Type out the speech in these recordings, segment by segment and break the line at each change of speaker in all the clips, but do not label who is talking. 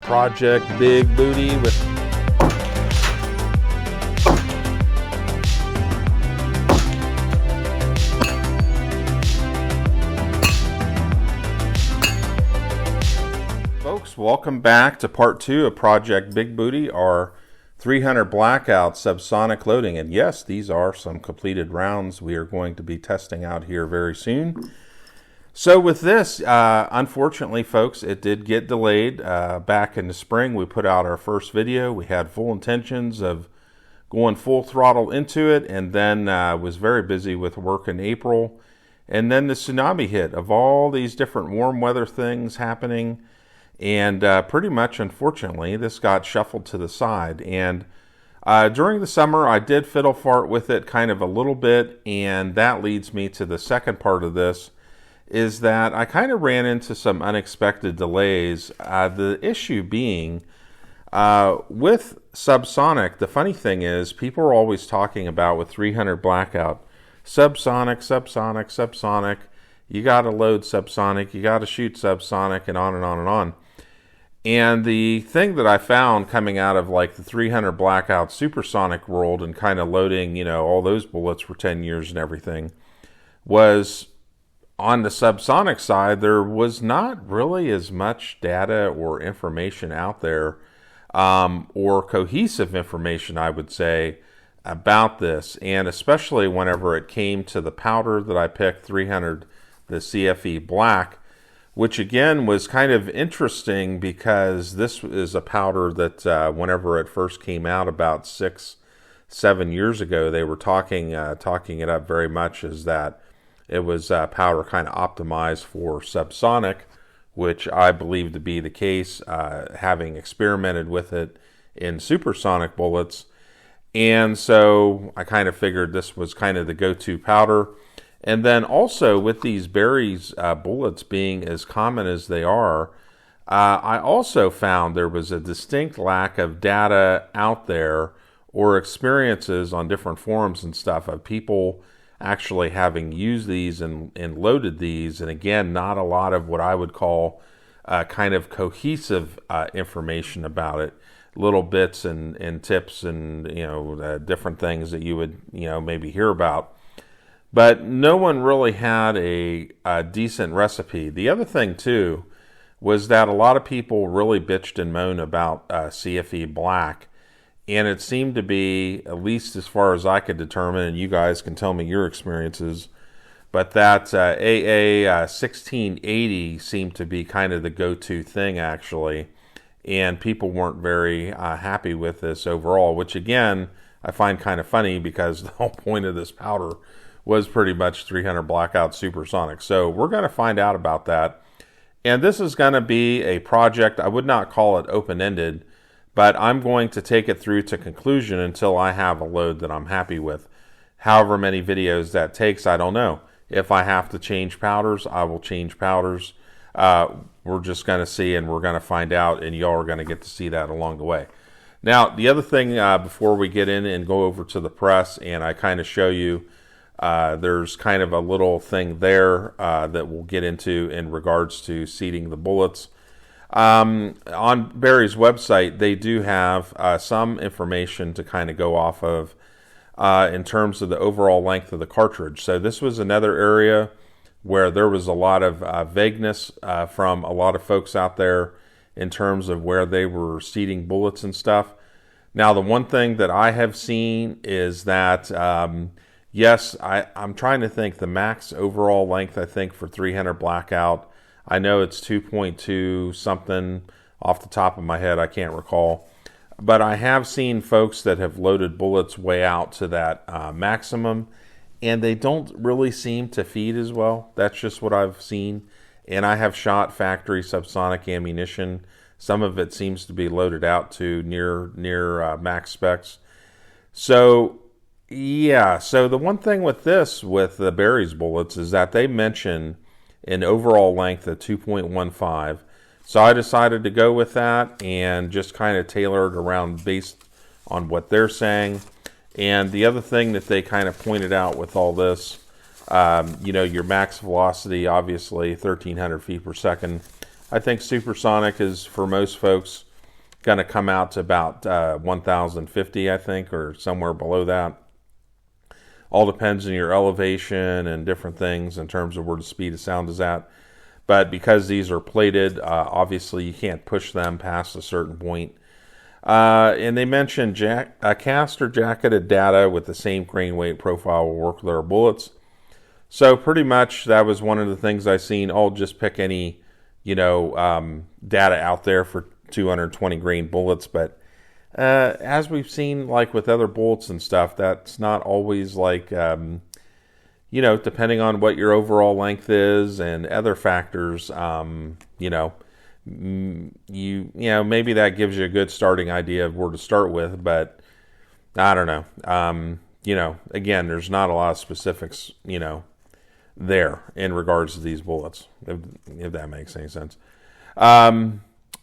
Project Big Booty with folks, welcome back to part 2 of Project Big Booty, our 300 Blackout subsonic loading. And yes, these are some completed rounds we are going to be testing out here very soon. So with this, unfortunately, folks, it did get delayed. Back in the spring, we put out our first video. We had full intentions of going full throttle into it, and then was very busy with work in April. And then the tsunami hit of all these different warm weather things happening. And pretty much, unfortunately, this got shuffled to the side. And during the summer, I did fiddle fart with it kind of a little bit. And that leads me to the second part of this, is that I kind of ran into some unexpected delays. The issue being with Subsonic, the funny thing is people are always talking about with 300 Blackout, Subsonic, Subsonic, Subsonic. You got to load Subsonic, you got to shoot Subsonic, and on and on and on. And the thing that I found coming out of like the 300 Blackout Supersonic world and kind of loading, you know, all those bullets for 10 years and everything was on the subsonic side, there was not really as much data or information out there, or cohesive information, I would say, about this. And especially whenever it came to the powder that I picked, 300, the CFE Black, which again was kind of interesting because this is a powder that whenever it first came out about 6-7 years ago, they were talking it up very much as that it was powder kind of optimized for subsonic, which I believe to be the case, having experimented with it in supersonic bullets. And so I kind of figured this was kind of the go-to powder. And then also with these berries bullets being as common as they are, I also found there was a distinct lack of data out there or experiences on different forums and stuff of people actually having used these and loaded these, and again, not a lot of what I would call kind of cohesive information about it, little bits and tips and, you know, different things that you would, you know, maybe hear about. But no one really had a decent recipe. The other thing, too, was that a lot of people really bitched and moaned about CFE Black. And it seemed to be, at least as far as I could determine, and you guys can tell me your experiences, but that AA 1680 seemed to be kind of the go-to thing, actually. And people weren't very happy with this overall, which, again, I find kind of funny because the whole point of this powder was pretty much 300 Blackout Supersonic. So we're going to find out about that. And this is going to be a project, I would not call it open-ended, but I'm going to take it through to conclusion until I have a load that I'm happy with. However many videos that takes, I don't know. If I have to change powders, I will change powders. We're just going to see, and we're going to find out, and y'all are going to get to see that along the way. Now, the other thing before we get in and go over to the press, and I kind of show you, there's kind of a little thing there that we'll get into in regards to seating the bullets. On Barry's website, they do have some information to kind of go off of in terms of the overall length of the cartridge. So this was another area where there was a lot of vagueness from a lot of folks out there in terms of where they were seating bullets and stuff. Now, the one thing that I have seen is that, yes, I'm trying to think the max overall length, I think, for 300 Blackout, I know it's 2.2 something off the top of my head. I can't recall. But I have seen folks that have loaded bullets way out to that maximum, and they don't really seem to feed as well. That's just what I've seen. And I have shot factory subsonic ammunition. Some of it seems to be loaded out to near max specs. So, yeah. So the one thing with this, with the Barry's bullets, is that they mention an overall length of 2.15. So I decided to go with that and just kind of tailor it around based on what they're saying. And the other thing that they kind of pointed out with all this, you know, your max velocity, obviously 1,300 feet per second. I think supersonic is, for most folks, going to come out to about 1,050, I think, or somewhere below that. All depends on your elevation and different things in terms of where the speed of sound is at. But because these are plated, obviously you can't push them past a certain point. And they mentioned cast or jacketed data with the same grain weight profile will work with our bullets. So pretty much that was one of the things I seen. Oh, just pick any, data out there for 220 grain bullets. But as we've seen, like with other bullets and stuff, that's not always like, depending on what your overall length is and other factors, maybe that gives you a good starting idea of where to start with, but I don't know. Again, there's not a lot of specifics, there in regards to these bullets, if that makes any sense.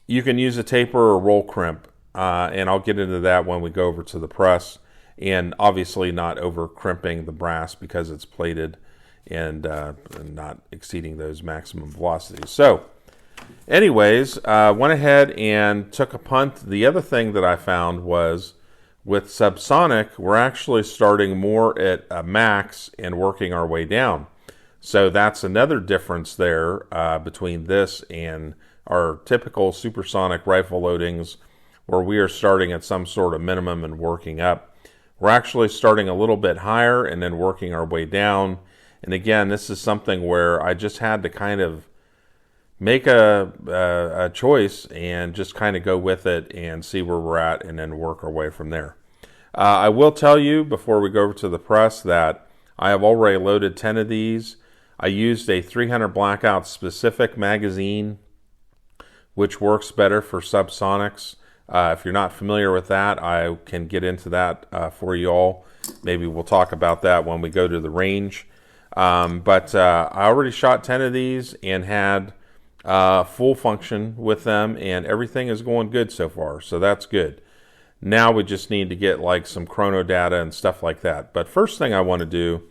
You can use a taper or roll crimp, and I'll get into that when we go over to the press, and obviously not over crimping the brass because it's plated and not exceeding those maximum velocities. So anyways, went ahead and took a punt. The other thing that I found was with Subsonic, we're actually starting more at a max and working our way down. So that's another difference there between this and our typical supersonic rifle loadings where we are starting at some sort of minimum and working up. We're actually starting a little bit higher and then working our way down. And again, this is something where I just had to kind of make a choice and just kind of go with it and see where we're at and then work our way from there. I will tell you before we go over to the press that I have already loaded 10 of these. I used a 300 Blackout specific magazine, which works better for subsonics. If you're not familiar with that, I can get into that for you all. Maybe we'll talk about that when we go to the range. But I already shot 10 of these and had full function with them, and everything is going good so far, so that's good. Now we just need to get like some chrono data and stuff like that. But first thing I want to do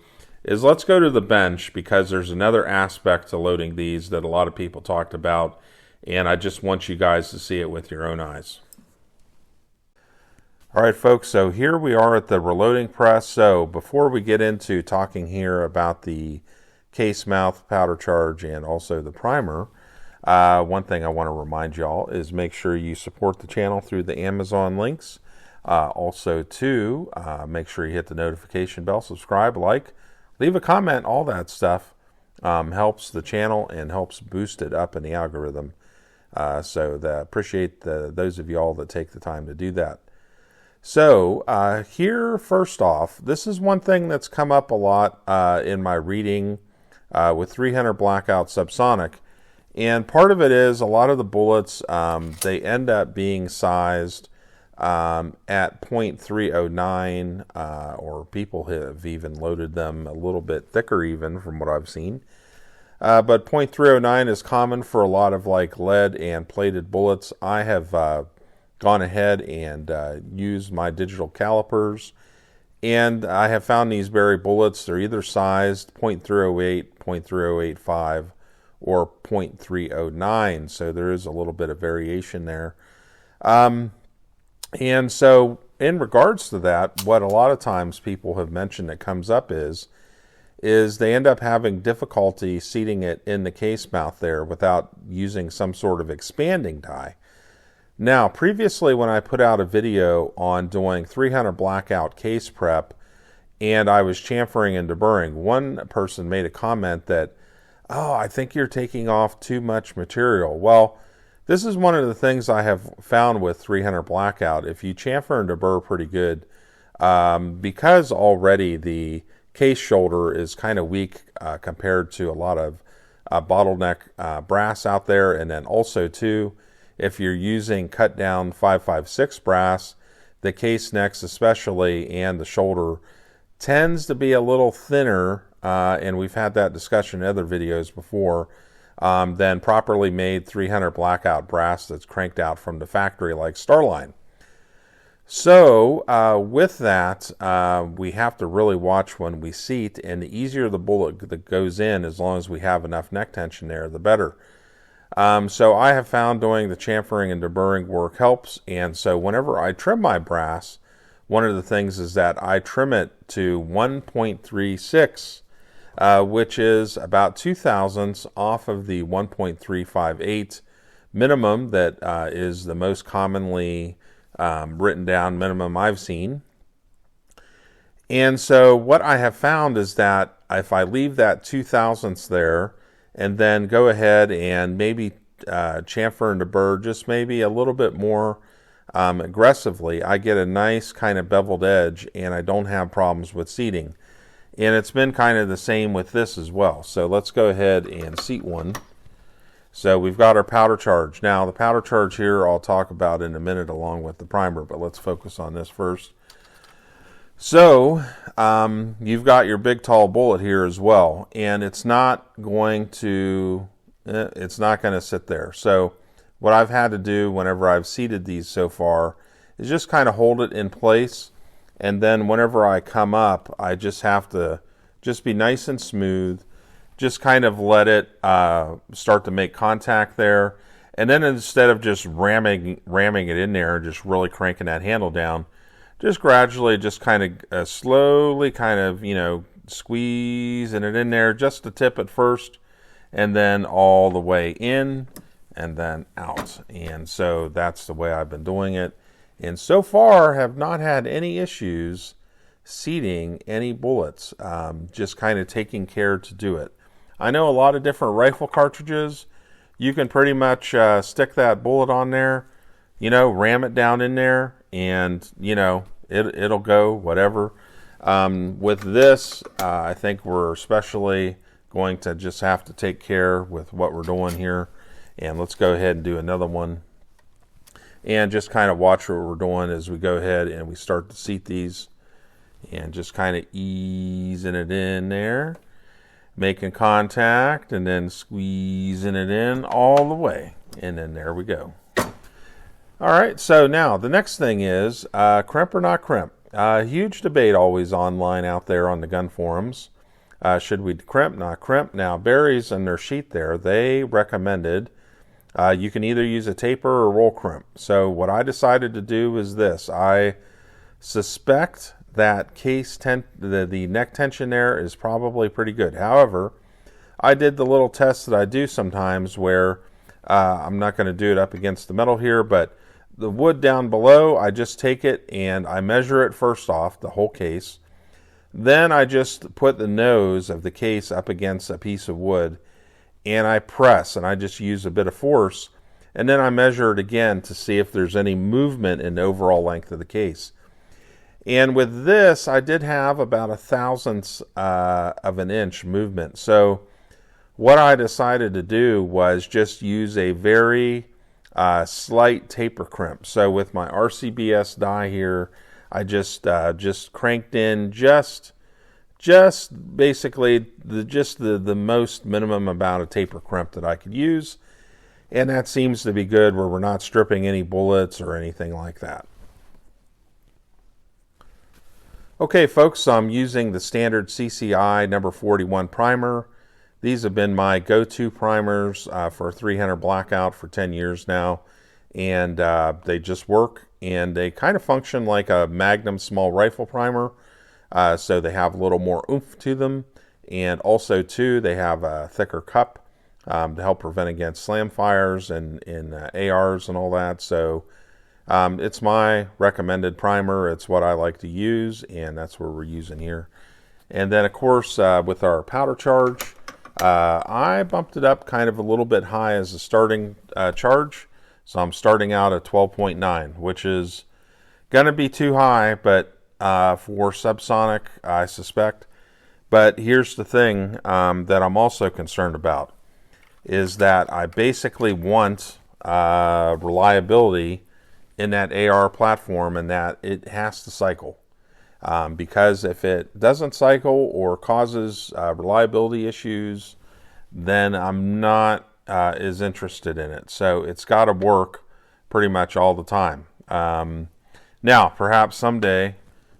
is let's go to the bench, because there's another aspect to loading these that a lot of people talked about, and I just want you guys to see it with your own eyes. All right, folks, so here we are at the reloading press. So before we get into talking here about the case mouth, powder charge, and also the primer, one thing I want to remind y'all is make sure you support the channel through the Amazon links. Also, too, make sure you hit the notification bell, subscribe, like, leave a comment. All that stuff helps the channel and helps boost it up in the algorithm. So appreciate those of y'all that take the time to do that. So here, first off, this is one thing that's come up a lot in my reading with 300 Blackout Subsonic. And part of it is a lot of the bullets, they end up being sized at .309, or people have even loaded them a little bit thicker even from what I've seen. But .309 is common for a lot of like lead and plated bullets. I have gone ahead and used my digital calipers, and I have found these berry bullets. They're either sized .308, .3085, or .309, so there is a little bit of variation there. And so in regards to that, what a lot of times people have mentioned that comes up is they end up having difficulty seating it in the case mouth there without using some sort of expanding die. Now, previously when I put out a video on doing 300 Blackout case prep and I was chamfering and deburring, one person made a comment that, oh, I think you're taking off too much material. Well, this is one of the things I have found with 300 Blackout. If you chamfer and deburr pretty good, because already the case shoulder is kind of weak compared to a lot of bottleneck brass out there, and then also too, if you're using cut down 556 brass, the case necks especially and the shoulder tends to be a little thinner, and we've had that discussion in other videos before, than properly made 300 Blackout brass that's cranked out from the factory like Starline. So with that, we have to really watch when we seat, and the easier the bullet that goes in, as long as we have enough neck tension there, the better. So I have found doing the chamfering and deburring work helps. And so whenever I trim my brass, one of the things is that I trim it to 1.36, which is about 0.02 off of the 1.358 minimum that is the most commonly written down minimum I've seen. And so what I have found is that if I leave that 0.02 there and then go ahead and maybe chamfer and deburr just maybe a little bit more aggressively, I get a nice kind of beveled edge and I don't have problems with seating. And it's been kind of the same with this as well. So let's go ahead and seat one. So we've got our powder charge. Now the powder charge here I'll talk about in a minute along with the primer, but let's focus on this first. So you've got your big tall bullet here as well, and it's not going to sit there. So what I've had to do whenever I've seated these so far is just kind of hold it in place, and then whenever I come up, I just have to just be nice and smooth, just kind of let it start to make contact there, and then instead of just ramming it in there and just really cranking that handle down, just gradually, just kind of slowly kind of, squeezing it in there just to tip it first, and then all the way in and then out. And so that's the way I've been doing it. And so far have not had any issues seating any bullets, just kind of taking care to do it. I know a lot of different rifle cartridges, you can pretty much stick that bullet on there, ram it down in there, and, it'll go, whatever. With this, I think we're especially going to just have to take care with what we're doing here. And let's go ahead and do another one. And just kind of watch what we're doing as we go ahead and we start to seat these. And just kind of easing it in there. Making contact and then squeezing it in all the way. And then there we go. All right, so now the next thing is crimp or not crimp. Huge debate always online out there on the gun forums. Should we crimp, not crimp? Now, Barry's in their sheet there, they recommended you can either use a taper or roll crimp. So what I decided to do is this. I suspect that the neck tension there is probably pretty good. However, I did the little test that I do sometimes where I'm not going to do it up against the metal here, but the wood down below, I just take it and I measure it first off, the whole case. Then I just put the nose of the case up against a piece of wood and I press, and I just use a bit of force, and then I measure it again to see if there's any movement in the overall length of the case. And with this, I did have about 1/1000th of an inch movement. So what I decided to do was just use a very slight taper crimp. So with my RCBS die here, I just cranked in just basically the most minimum amount of taper crimp that I could use, and that seems to be good where we're not stripping any bullets or anything like that. Okay, folks, I'm using the standard CCI number 41 primer. These have been my go-to primers for 300 Blackout for 10 years now, and they just work, and they kind of function like a Magnum small rifle primer, so they have a little more oomph to them, and also, too, they have a thicker cup to help prevent against slam fires and ARs and all that. So it's my recommended primer. It's what I like to use, and that's what we're using here. And then, of course, with our powder charge, I bumped it up kind of a little bit high as a starting charge. So I'm starting out at 12.9, which is going to be too high, but for subsonic, I suspect. But here's the thing that I'm also concerned about, is that I basically want reliability in that AR platform, and that it has to cycle. Because if it doesn't cycle or causes reliability issues, then I'm not as interested in it. So it's got to work pretty much all the time. Now, perhaps someday,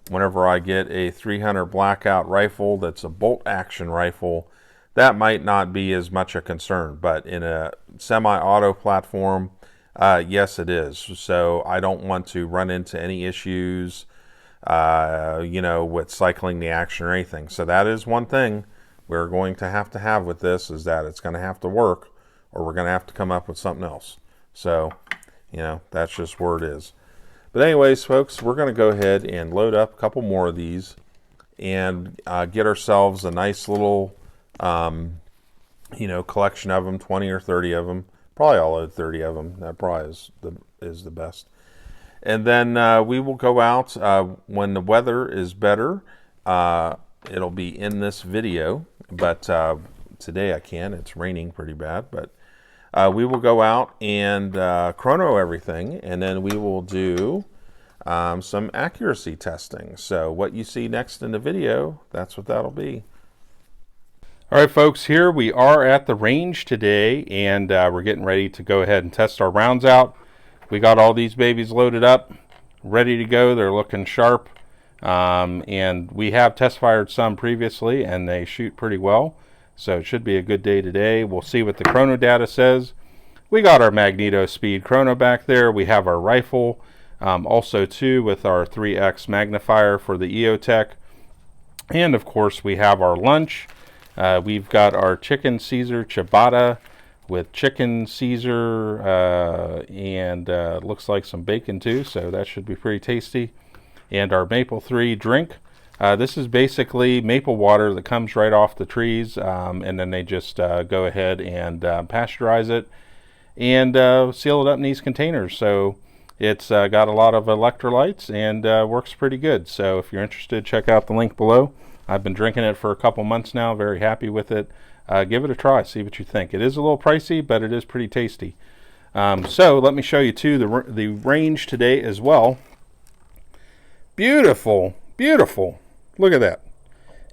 whenever I get a 300 Blackout rifle that's a bolt action rifle, that might not be as much a concern. But in a semi-auto platform, yes, it is. So I don't want to run into any issues, with cycling the action or anything. So that is one thing we're going to have with this, is that it's going to have to work, or we're going to have to come up with something else. So, that's just where it is. But anyways, folks, we're going to go ahead and load up a couple more of these and get ourselves a nice little, collection of them, 20 or 30 of them. Probably I'll load 30 of them. That probably is the best. And then we will go out when the weather is better. It'll be in this video, but today I can't. It's raining pretty bad, but we will go out and chrono everything, and then we will do some accuracy testing. So what you see next in the video, that's what that'll be. All right, folks, here we are at the range today, and we're getting ready to go ahead and test our rounds out. We got all these babies loaded up, ready to go. They're looking sharp, and we have test fired some previously, and they shoot pretty well. So it should be a good day today. We'll see what the chrono data says. We got our magneto speed chrono back there. We have our rifle, also too, with our 3x magnifier for the EOTech. And of course we have our lunch. We've got our chicken Caesar ciabatta with chicken Caesar and looks like some bacon too, so that should be pretty tasty. And our Maple 3 drink. This is basically maple water that comes right off the trees, and then they just go ahead and pasteurize it and seal it up in these containers. So it's got a lot of electrolytes and works pretty good. So if you're interested, check out the link below. I've been drinking it for a couple months now, very happy with it. Give it a try, see what you think. It is a little pricey, but it is pretty tasty. So let me show you too the range today as well. Beautiful, beautiful. Look at that.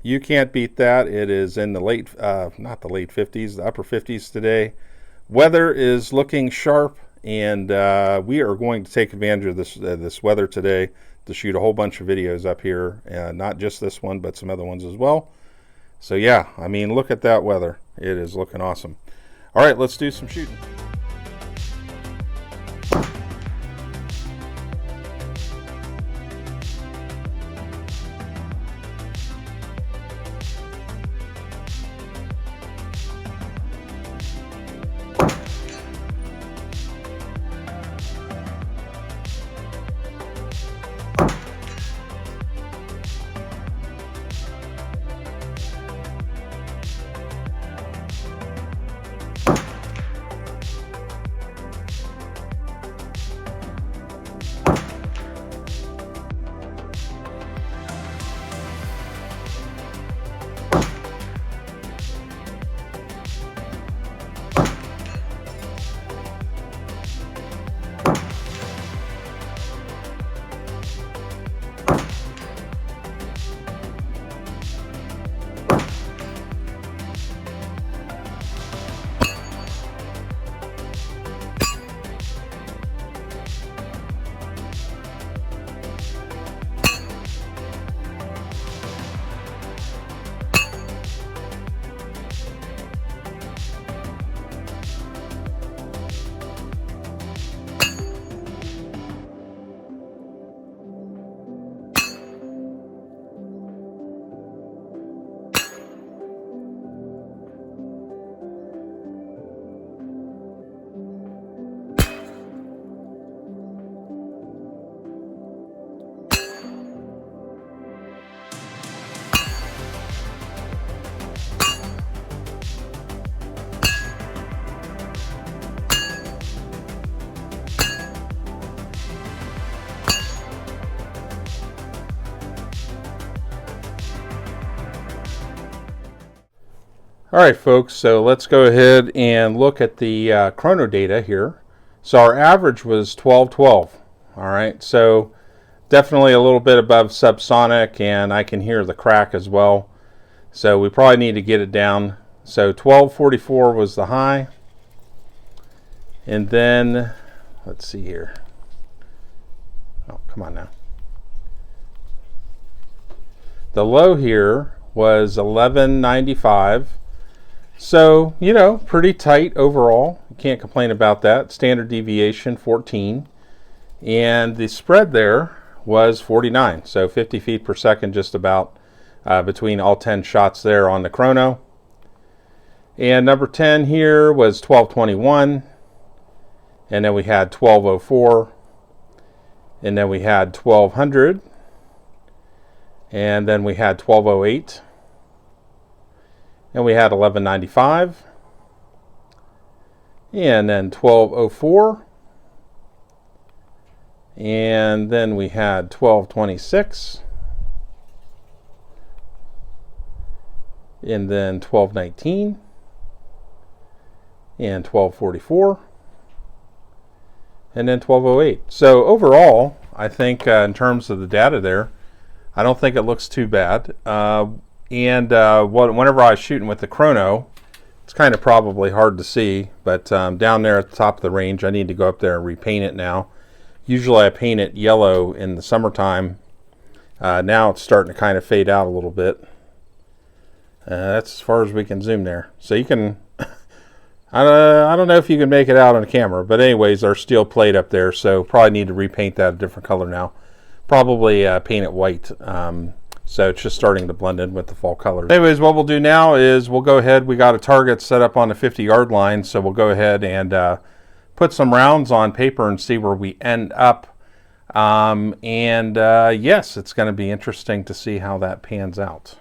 You can't beat that. It is in the not the late 50s, the upper 50s today. Weather is looking sharp, and we are going to take advantage of this weather today to shoot a whole bunch of videos up here, not just this one, but some other ones as well. So yeah, I mean, look at that weather. It is looking awesome. All right, let's do some shooting. All right, folks, so let's go ahead and look at the chrono data here. So our average was 12:12. All right, so definitely a little bit above subsonic, and I can hear the crack as well. So we probably need to get it down. So 12:44 was the high. And then, let's see here. Oh, come on now. The low here was 1195. So, you know, pretty tight overall. You can't complain about that. Standard deviation 14. And the spread there was 49. So 50 feet per second just about between all 10 shots there on the chrono. And number 10 here was 1221. And then we had 1204. And then we had 1200. And then we had 1208. And we had 1195. And then 1204. And then we had 1226. And then 1219. And 1244. And then 1208. So overall, I think in terms of the data there, I don't think it looks too bad. Whenever I was shooting with the chrono, it's kind of probably hard to see, but down there at the top of the range, I need to go up there and repaint it now. Usually I paint it yellow in the summertime. Now it's starting to kind of fade out a little bit. That's as far as we can zoom there. So you can, I don't know if you can make it out on camera, but anyways, our steel plate up there, so probably need to repaint that a different color now. Probably paint it white. So it's just starting to blend in with the fall colors. Anyways, what we'll do now is we'll go ahead. We got a target set up on the 50-yard line, so we'll go ahead and put some rounds on paper and see where we end up. Yes, it's going to be interesting to see how that pans out.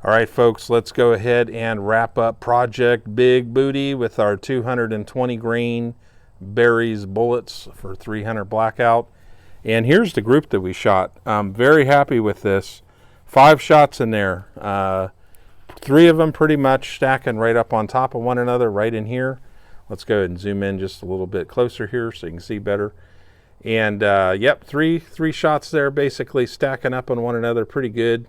All right, folks, let's go ahead and wrap up Project Big Booty with our 220 grain berries bullets for 300 Blackout. And here's the group that we shot. I'm very happy with this. 5 shots in there. 3 of them pretty much stacking right up on top of one another right in here. Let's go ahead and zoom in just a little bit closer here so you can see better. And yep, three shots there basically stacking up on one another pretty good.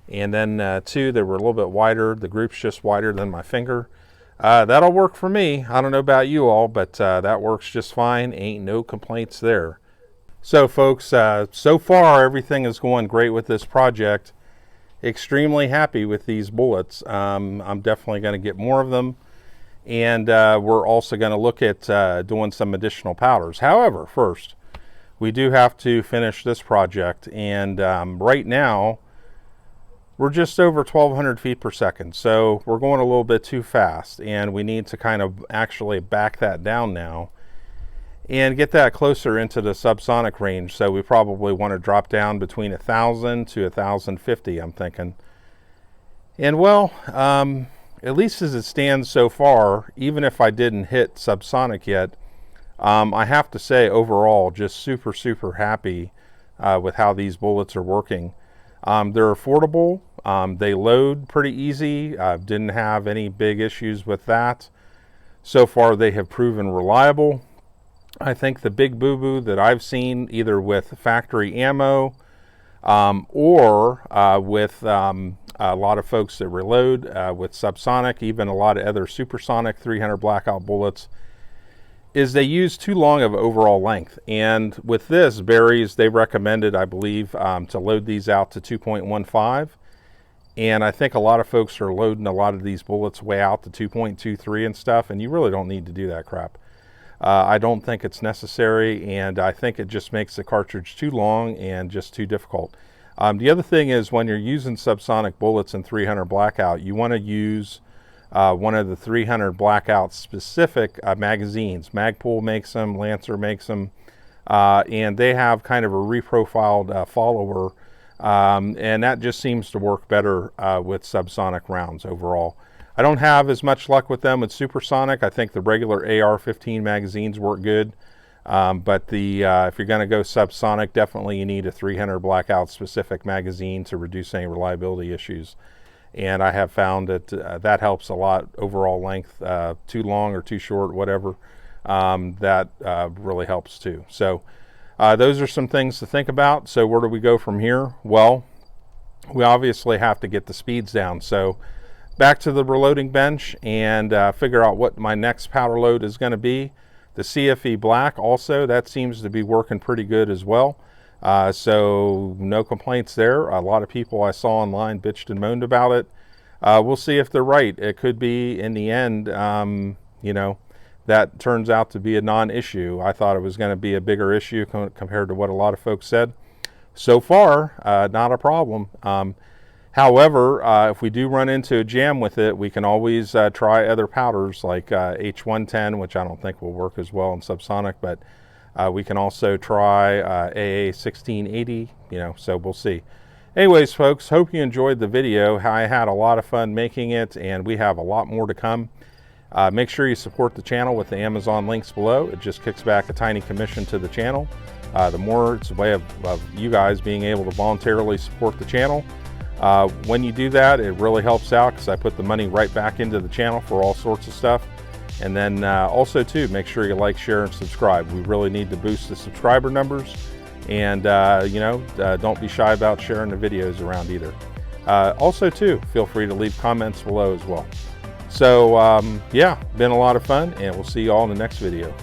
And then 2 that were a little bit wider. The group's just wider than my finger. That'll work for me. I don't know about you all, but that works just fine. Ain't no complaints there. So folks, so far everything is going great with this project. Extremely happy with these bullets. I'm definitely going to get more of them. And we're also going to look at doing some additional powders. However, first, we do have to finish this project. And right now, we're just over 1,200 feet per second, so we're going a little bit too fast, and we need to kind of actually back that down now and get that closer into the subsonic range. So we probably want to drop down between 1,000 to 1,050, I'm thinking. And well, at least as it stands so far, even if I didn't hit subsonic yet, I have to say overall, just super happy with how these bullets are working. They're affordable. They load pretty easy. Didn't have any big issues with that. So far, they have proven reliable. I think the big boo-boo that I've seen, either with factory ammo or with a lot of folks that reload with subsonic, even a lot of other supersonic 300 Blackout bullets, is they use too long of overall length. And with this, berries, they recommended, I believe, to load these out to 2.15. And I think a lot of folks are loading a lot of these bullets way out to 2.23 and stuff, and you really don't need to do that crap. I don't think it's necessary, and I think it just makes the cartridge too long and just too difficult. The other thing is, when you're using subsonic bullets in 300 Blackout, you want to use one of the 300 Blackout specific magazines. Magpul makes them, Lancer makes them, and they have kind of a reprofiled follower, and that just seems to work better with subsonic rounds overall. I don't have as much luck with them with supersonic. I think the regular AR-15 magazines work good, But if you're going to go Subsonic, definitely you need a 300 Blackout specific magazine to reduce any reliability issues. And I have found that that helps a lot. Overall length, too long or too short, whatever, that really helps too. So those are some things to think about. So where do we go from here? Well, we obviously have to get the speeds down. So back to the reloading bench and figure out what my next powder load is going to be. The CFE Black also, that seems to be working pretty good as well. So no complaints there. A lot of people I saw online bitched and moaned about it. We'll see if they're right. It could be in the end, you know, that turns out to be a non-issue. I thought it was going to be a bigger issue compared to what a lot of folks said. So far, not a problem. However, if we do run into a jam with it, we can always try other powders like H110, which I don't think will work as well in Subsonic, but we can also try AA1680, you know, so we'll see. Anyways, folks, hope you enjoyed the video. I had a lot of fun making it, and we have a lot more to come. Make sure you support the channel with the Amazon links below. It just kicks back a tiny commission to the channel. The more, it's a way of you guys being able to voluntarily support the channel. When you do that, it really helps out because I put the money right back into the channel for all sorts of stuff. And then also too, make sure you like, share, and subscribe. We really need to boost the subscriber numbers. And you know, don't be shy about sharing the videos around either. Also too, feel free to leave comments below as well. So yeah, been a lot of fun, and we'll see you all in the next video.